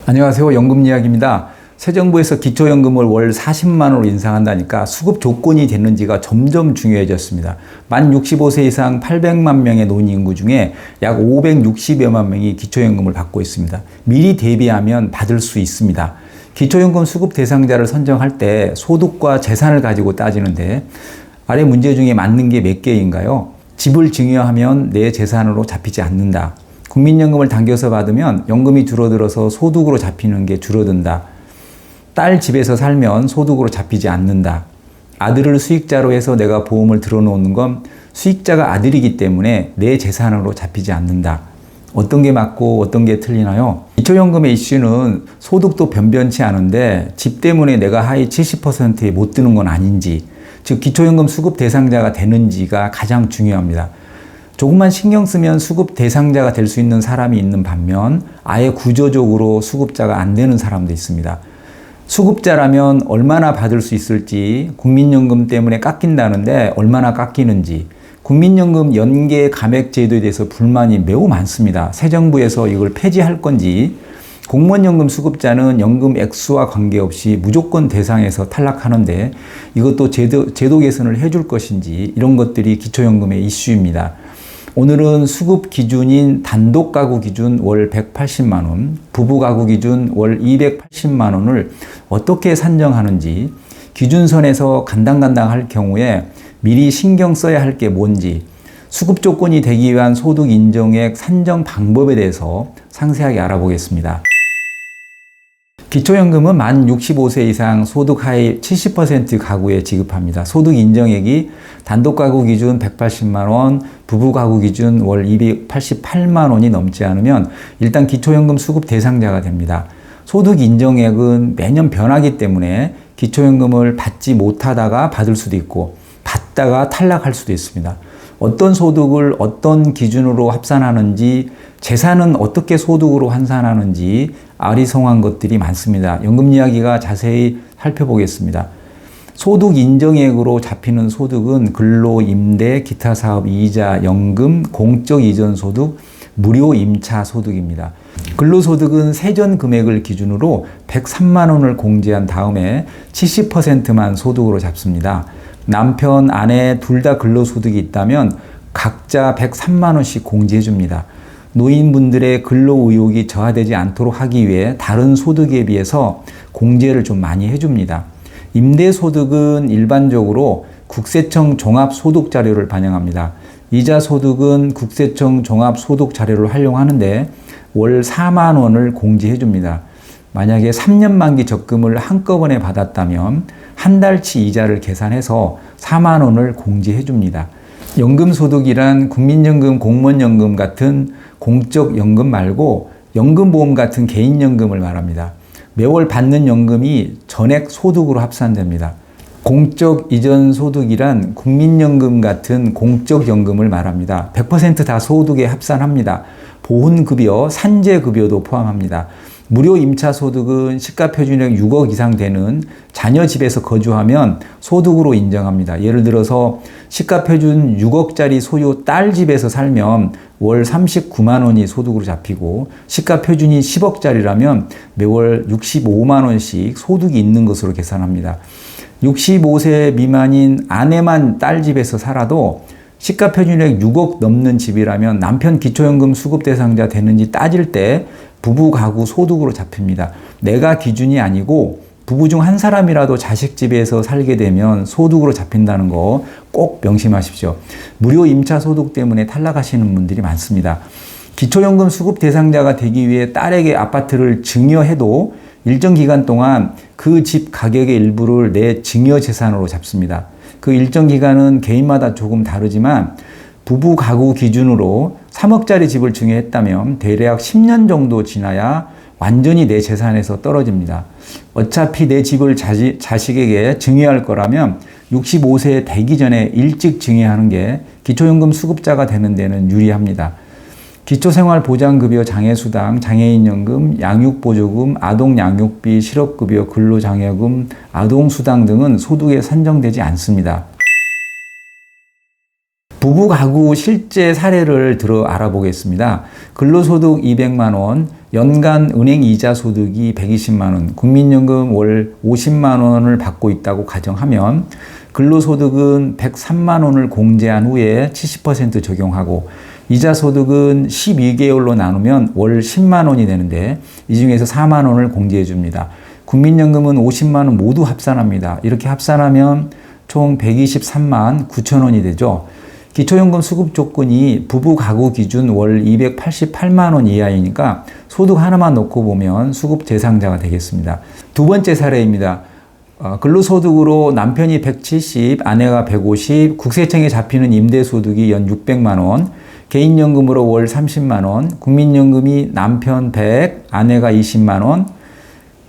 안녕하세요. 연금 이야기입니다. 새 정부에서 기초연금을 월 40만 원으로 인상한다니까 수급 조건이 됐는지가 점점 중요해졌습니다. 만 65세 이상 800만 명의 노인 인구 중에 약 560여만 명이 기초연금을 받고 있습니다. 미리 대비하면 받을 수 있습니다. 기초연금 수급 대상자를 선정할 때 소득과 재산을 가지고 따지는데 아래 문제 중에 맞는 게 몇 개인가요? 집을 증여하면 내 재산으로 잡히지 않는다. 국민연금을 당겨서 받으면 연금이 줄어들어서 소득으로 잡히는 게 줄어든다. 딸 집에서 살면 소득으로 잡히지 않는다. 아들을 수익자로 해서 내가 보험을 들어놓는 건 수익자가 아들이기 때문에 내 재산으로 잡히지 않는다. 어떤 게 맞고 어떤 게 틀리나요? 기초연금의 이슈는 소득도 변변치 않은데 집 때문에 내가 하위 70%에 못 드는 건 아닌지, 즉 기초연금 수급 대상자가 되는지가 가장 중요합니다. 조금만 신경 쓰면 수급 대상자가 될 수 있는 사람이 있는 반면 아예 구조적으로 수급자가 안 되는 사람도 있습니다. 수급자라면 얼마나 받을 수 있을지, 국민연금 때문에 깎인다는데 얼마나 깎이는지, 국민연금 연계 감액 제도에 대해서 불만이 매우 많습니다. 새 정부에서 이걸 폐지할 건지, 공무원연금 수급자는 연금 액수와 관계없이 무조건 대상에서 탈락하는데 이것도 제도 개선을 해줄 것인지, 이런 것들이 기초연금의 이슈입니다. 오늘은 수급 기준인 단독 가구 기준 월 180만 원, 부부 가구 기준 월 280만 원을 어떻게 산정하는지, 기준선에서 간당간당할 경우에 미리 신경 써야 할 게 뭔지, 수급 조건이 되기 위한 소득 인정액 산정 방법에 대해서 상세하게 알아보겠습니다. 기초연금은 만 65세 이상 소득 하위 70% 가구에 지급합니다. 소득 인정액이 단독 가구 기준 180만 원, 부부 가구 기준 월 288만 원이 넘지 않으면 일단 기초연금 수급 대상자가 됩니다. 소득 인정액은 매년 변하기 때문에 기초연금을 받지 못하다가 받을 수도 있고 받다가 탈락할 수도 있습니다. 어떤 소득을 어떤 기준으로 합산하는지, 재산은 어떻게 소득으로 환산하는지 아리송한 것들이 많습니다. 연금 이야기가 자세히 살펴보겠습니다. 소득 인정액으로 잡히는 소득은 근로, 임대, 기타 사업, 이자, 연금, 공적 이전 소득, 무료 임차 소득입니다. 근로소득은 세전 금액을 기준으로 103만 원을 공제한 다음에 70%만 소득으로 잡습니다. 남편, 아내 둘 다 근로소득이 있다면 각자 103만 원씩 공제해 줍니다. 노인분들의 근로 의욕이 저하되지 않도록 하기 위해 다른 소득에 비해서 공제를 좀 많이 해줍니다. 임대소득은 일반적으로 국세청 종합소득자료를 반영합니다. 이자소득은 국세청 종합소득자료를 활용하는데 월 4만 원을 공제해줍니다. 만약에 3년 만기 적금을 한꺼번에 받았다면 한 달치 이자를 계산해서 4만 원을 공제해줍니다. 연금소득이란 국민연금, 공무원연금 같은 공적연금 말고 연금보험 같은 개인연금을 말합니다. 매월 받는 연금이 전액 소득으로 합산됩니다. 공적 이전 소득이란 국민연금 같은 공적연금을 말합니다. 100% 다 소득에 합산합니다. 보훈급여, 산재급여도 포함합니다. 무료 임차 소득은 시가표준액 6억 이상 되는 자녀 집에서 거주하면 소득으로 인정합니다. 예를 들어서 시가표준 6억짜리 소유 딸 집에서 살면 월 39만 원이 소득으로 잡히고, 시가표준이 10억짜리라면 매월 65만 원씩 소득이 있는 것으로 계산합니다. 65세 미만인 아내만 딸 집에서 살아도 시가표준액 6억 넘는 집이라면 남편 기초연금 수급 대상자 되는지 따질 때 부부 가구 소득으로 잡힙니다. 내가 기준이 아니고 부부 중 한 사람이라도 자식 집에서 살게 되면 소득으로 잡힌다는 거 꼭 명심하십시오. 무료 임차 소득 때문에 탈락하시는 분들이 많습니다. 기초연금 수급 대상자가 되기 위해 딸에게 아파트를 증여해도 일정 기간 동안 그 집 가격의 일부를 내 증여 재산으로 잡습니다. 그 일정 기간은 개인마다 조금 다르지만 부부 가구 기준으로 3억짜리 집을 증여했다면 대략 10년 정도 지나야 완전히 내 재산에서 떨어집니다. 어차피 내 집을 자식에게 증여할 거라면 65세 되기 전에 일찍 증여하는 게 기초연금 수급자가 되는 데는 유리합니다. 기초생활보장급여, 장애수당, 장애인연금, 양육보조금, 아동양육비, 실업급여, 근로장려금, 아동수당 등은 소득에 산정되지 않습니다. 부부 가구 실제 사례를 들어 알아보겠습니다. 근로소득 200만 원, 연간 은행 이자 소득이 120만 원, 국민연금 월 50만 원을 받고 있다고 가정하면 근로소득은 103만 원을 공제한 후에 70% 적용하고 이자 소득은 12개월로 나누면 월 10만 원이 되는데 이 중에서 4만 원을 공제해 줍니다. 국민연금은 50만 원 모두 합산합니다. 이렇게 합산하면 총 123만 9천 원이 되죠. 기초연금 수급 조건이 부부 가구 기준 월 288만 원 이하이니까 소득 하나만 놓고 보면 수급 대상자가 되겠습니다. 두 번째 사례입니다. 근로소득으로 남편이 170, 아내가 150, 국세청에 잡히는 임대소득이 연 600만 원, 개인연금으로 월 30만 원, 국민연금이 남편 100, 아내가 20만 원,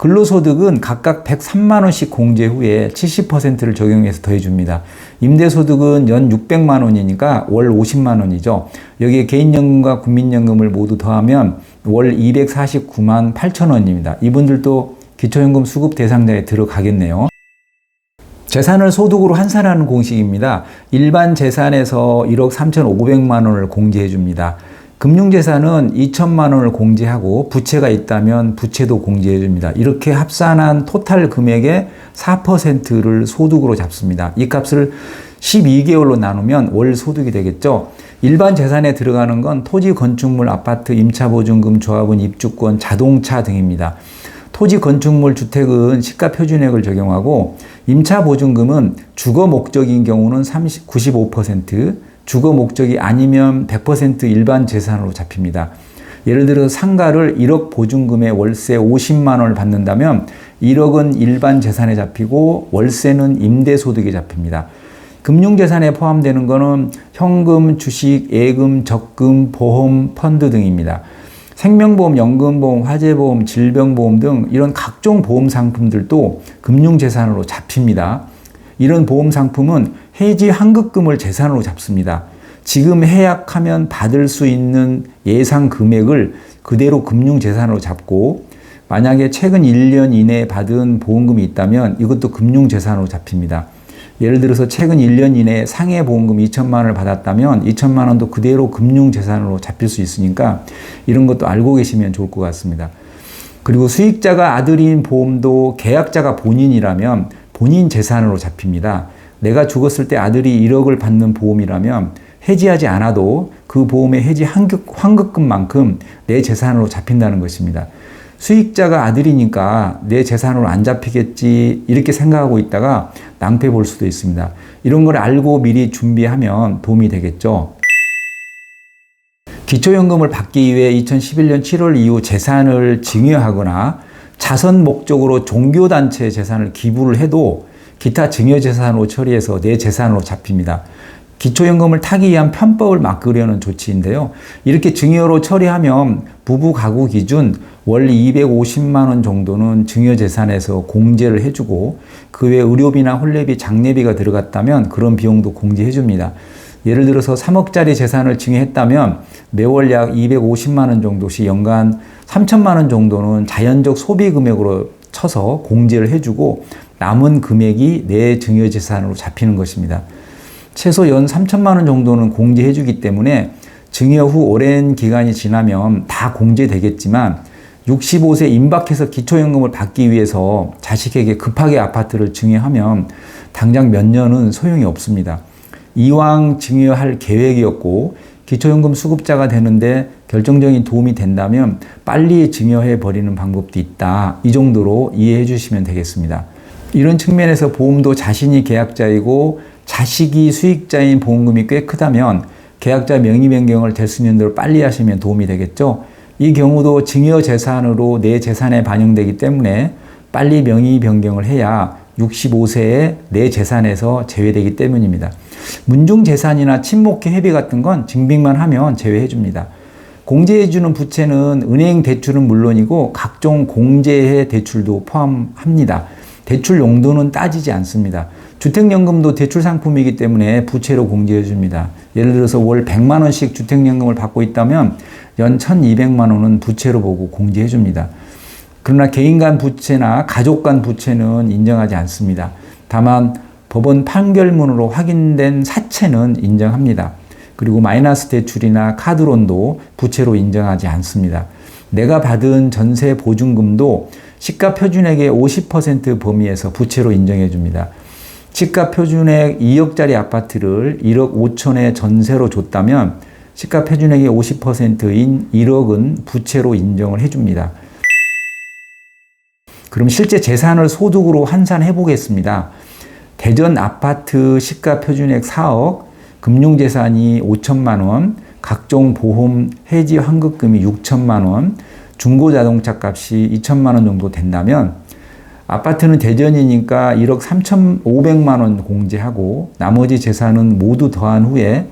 근로소득은 각각 103만 원씩 공제 후에 70%를 적용해서 더해줍니다. 임대소득은 연 600만 원이니까 월 50만 원이죠. 여기에 개인연금과 국민연금을 모두 더하면 월 249만 8천 원입니다. 이분들도 기초연금 수급 대상자에 들어가겠네요. 재산을 소득으로 환산하는 공식입니다. 일반 재산에서 1억 3,500만 원을 공제해 줍니다. 금융재산은 2천만 원을 공제하고 부채가 있다면 부채도 공제해 줍니다. 이렇게 합산한 토탈 금액의 4%를 소득으로 잡습니다. 이 값을 12개월로 나누면 월 소득이 되겠죠. 일반 재산에 들어가는 건 토지, 건축물, 아파트, 임차보증금, 조합원, 입주권, 자동차 등입니다. 토지, 건축물, 주택은 시가 표준액을 적용하고 임차보증금은 주거 목적인 경우는 95%, 주거 목적이 아니면 100% 일반 재산으로 잡힙니다. 예를 들어 상가를 1억 보증금에 월세 50만 원을 받는다면 1억은 일반 재산에 잡히고 월세는 임대소득에 잡힙니다. 금융재산에 포함되는 것은 현금, 주식, 예금, 적금, 보험, 펀드 등입니다. 생명보험, 연금보험, 화재보험, 질병보험 등 이런 각종 보험 상품들도 금융재산으로 잡힙니다. 이런 보험 상품은 해지 환급금을 재산으로 잡습니다. 지금 해약하면 받을 수 있는 예상 금액을 그대로 금융재산으로 잡고 만약에 최근 1년 이내에 받은 보험금이 있다면 이것도 금융재산으로 잡힙니다. 예를 들어서 최근 1년 이내에 상해 보험금 2천만 원을 받았다면 2천만 원도 그대로 금융재산으로 잡힐 수 있으니까 이런 것도 알고 계시면 좋을 것 같습니다. 그리고 수익자가 아들인 보험도 계약자가 본인이라면 본인 재산으로 잡힙니다. 내가 죽었을 때 아들이 1억을 받는 보험이라면 해지하지 않아도 그 보험의 해지 환급금만큼 내 재산으로 잡힌다는 것입니다. 수익자가 아들이니까 내 재산으로 안 잡히겠지 이렇게 생각하고 있다가 낭패 볼 수도 있습니다. 이런 걸 알고 미리 준비하면 도움이 되겠죠. 기초연금을 받기 위해 2011년 7월 이후 재산을 증여하거나 자선 목적으로 종교단체에 재산을 기부를 해도 기타 증여재산으로 처리해서 내 재산으로 잡힙니다. 기초연금을 타기 위한 편법을 막으려는 조치인데요. 이렇게 증여로 처리하면 부부 가구 기준 월 250만 원 정도는 증여재산에서 공제를 해주고 그 외 의료비나 혼례비, 장례비가 들어갔다면 그런 비용도 공제해줍니다. 예를 들어서 3억짜리 재산을 증여했다면 매월 약 250만 원 정도씩 연간 3천만 원 정도는 자연적 소비 금액으로 쳐서 공제를 해주고 남은 금액이 내 증여재산으로 잡히는 것입니다. 최소 연 3천만 원 정도는 공제해주기 때문에 증여 후 오랜 기간이 지나면 다 공제되겠지만 65세 임박해서 기초연금을 받기 위해서 자식에게 급하게 아파트를 증여하면 당장 몇 년은 소용이 없습니다. 이왕 증여할 계획이었고 기초연금 수급자가 되는데 결정적인 도움이 된다면 빨리 증여해 버리는 방법도 있다. 이 정도로 이해해 주시면 되겠습니다. 이런 측면에서 보험도 자신이 계약자이고 자식이 수익자인 보험금이 꽤 크다면 계약자 명의 변경을 대수면대로 빨리 하시면 도움이 되겠죠. 이 경우도 증여재산으로 내 재산에 반영되기 때문에 빨리 명의 변경을 해야 65세에 내 재산에서 제외되기 때문입니다. 문중재산이나 친목회 회비 같은 건 증빙만 하면 제외해 줍니다. 공제해주는 부채는 은행 대출은 물론이고 각종 공제해 대출도 포함합니다. 대출 용도는 따지지 않습니다. 주택연금도 대출 상품이기 때문에 부채로 공제해 줍니다. 예를 들어서 월 100만 원씩 주택연금을 받고 있다면 연 1,200만 원은 부채로 보고 공제해 줍니다. 그러나 개인 간 부채나 가족 간 부채는 인정하지 않습니다. 다만 법원 판결문으로 확인된 사채는 인정합니다. 그리고 마이너스 대출이나 카드론도 부채로 인정하지 않습니다. 내가 받은 전세 보증금도 시가 표준액의 50% 범위에서 부채로 인정해 줍니다. 시가 표준액 2억짜리 아파트를 1억 5천에 전세로 줬다면 시가 표준액의 50%인 1억은 부채로 인정을 해줍니다. 그럼 실제 재산을 소득으로 환산해 보겠습니다. 대전 아파트 시가 표준액 4억, 금융재산이 5천만 원, 각종 보험 해지 환급금이 6천만 원, 중고자동차 값이 2천만 원 정도 된다면 아파트는 대전이니까 1억 3,500만 원 공제하고 나머지 재산은 모두 더한 후에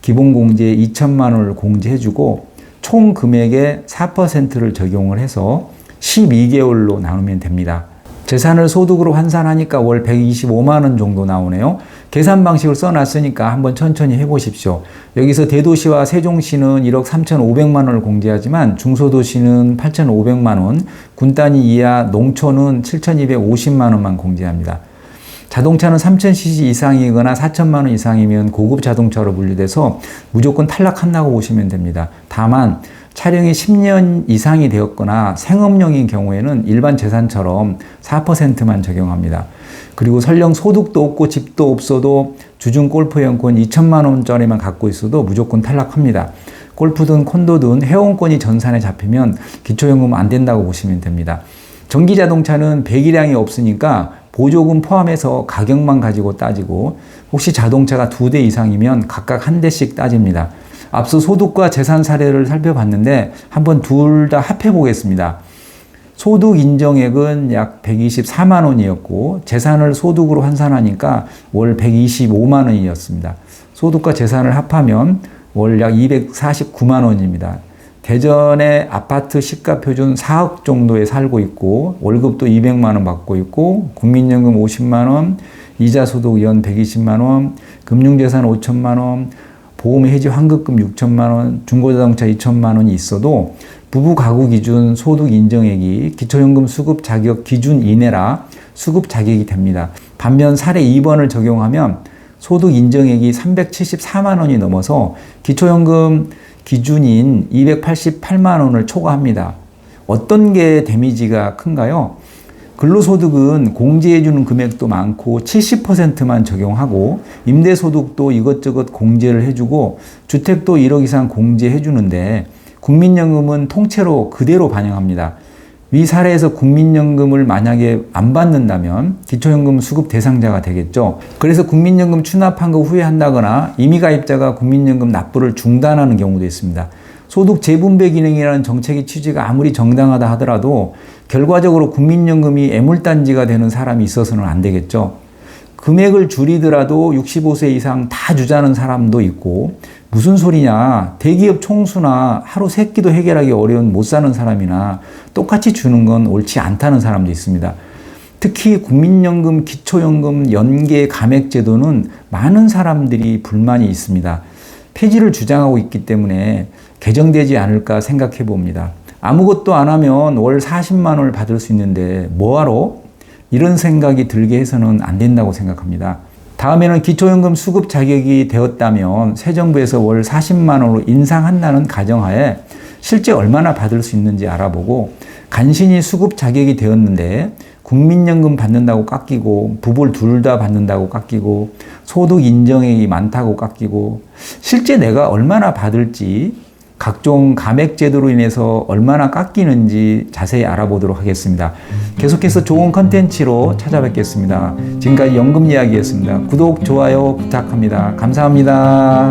기본 공제 2천만 원을 공제해주고 총 금액의 4%를 적용을 해서 12개월로 나누면 됩니다. 재산을 소득으로 환산하니까 월 125만 원 정도 나오네요. 계산 방식을 써놨으니까 한번 천천히 해보십시오. 여기서 대도시와 세종시는 1억 3,500만 원을 공제하지만 중소도시는 8,500만 원, 군 단위 이하 농촌은 7,250만 원만 공제합니다. 자동차는 3,000cc 이상이거나 4천만 원 이상이면 고급 자동차로 분류돼서 무조건 탈락한다고 보시면 됩니다. 다만 차량이 10년 이상이 되었거나 생업용인 경우에는 일반 재산처럼 4%만 적용합니다. 그리고 설령 소득도 없고 집도 없어도 주중 골프이용권 2천만 원짜리만 갖고 있어도 무조건 탈락합니다. 골프든 콘도든 회원권이 전산에 잡히면 기초연금 안 된다고 보시면 됩니다. 전기자동차는 배기량이 없으니까 보조금 포함해서 가격만 가지고 따지고 혹시 자동차가 2대 이상이면 각각 한 대씩 따집니다. 앞서 소득과 재산 사례를 살펴봤는데 한번 둘 다 합해 보겠습니다. 소득 인정액은 약 124만 원이었고 재산을 소득으로 환산하니까 월 125만 원이었습니다. 소득과 재산을 합하면 월 약 249만 원입니다. 대전의 아파트 시가 표준 4억 정도에 살고 있고 월급도 200만 원 받고 있고 국민연금 50만 원, 이자 소득 연 120만 원, 금융재산 5천만 원, 보험 해지 환급금 6천만 원, 중고자동차 2천만 원이 있어도 부부 가구 기준 소득 인정액이 기초연금 수급 자격 기준 이내라 수급 자격이 됩니다. 반면 사례 2번을 적용하면 소득 인정액이 374만 원이 넘어서 기초연금 기준인 288만 원을 초과합니다. 어떤 게 데미지가 큰가요? 근로소득은 공제해주는 금액도 많고 70%만 적용하고 임대소득도 이것저것 공제를 해주고 주택도 1억 이상 공제해주는데 국민연금은 통째로 그대로 반영합니다. 위 사례에서 국민연금을 만약에 안 받는다면 기초연금 수급 대상자가 되겠죠. 그래서 국민연금 추납한 거 후회한다거나 이미 가입자가 국민연금 납부를 중단하는 경우도 있습니다. 소득 재분배 기능이라는 정책의 취지가 아무리 정당하다 하더라도 결과적으로 국민연금이 애물단지가 되는 사람이 있어서는 안 되겠죠. 금액을 줄이더라도 65세 이상 다 주자는 사람도 있고 무슨 소리냐, 대기업 총수나 하루 3끼도 해결하기 어려운 못 사는 사람이나 똑같이 주는 건 옳지 않다는 사람도 있습니다. 특히 국민연금, 기초연금, 연계 감액제도는 많은 사람들이 불만이 있습니다. 폐지를 주장하고 있기 때문에 개정되지 않을까 생각해 봅니다. 아무것도 안 하면 월 40만 원을 받을 수 있는데 뭐하러? 이런 생각이 들게 해서는 안 된다고 생각합니다. 다음에는 기초연금 수급 자격이 되었다면 새 정부에서 월 40만 원으로 인상한다는 가정하에 실제 얼마나 받을 수 있는지 알아보고 간신히 수급 자격이 되었는데 국민연금 받는다고 깎이고 부부를 둘 다 받는다고 깎이고 소득 인정액이 많다고 깎이고 실제 내가 얼마나 받을지 각종 감액제도로 인해서 얼마나 깎이는지 자세히 알아보도록 하겠습니다. 계속해서 좋은 컨텐츠로 찾아뵙겠습니다. 지금까지 연금 이야기였습니다. 구독, 좋아요 부탁합니다. 감사합니다.